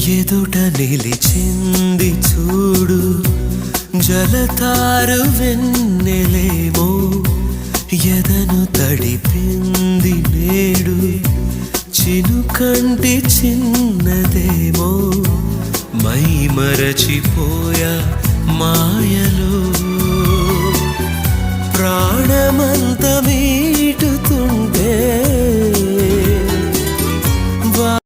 ఎదుట నిలిచింది చూడు జలతారు వెన్నెలేమో ఎదను తడిపింది నేడు చినుకంటి చిన్నదేమో మై మరచిపోయా మాయలో ప్రాణమంత మీ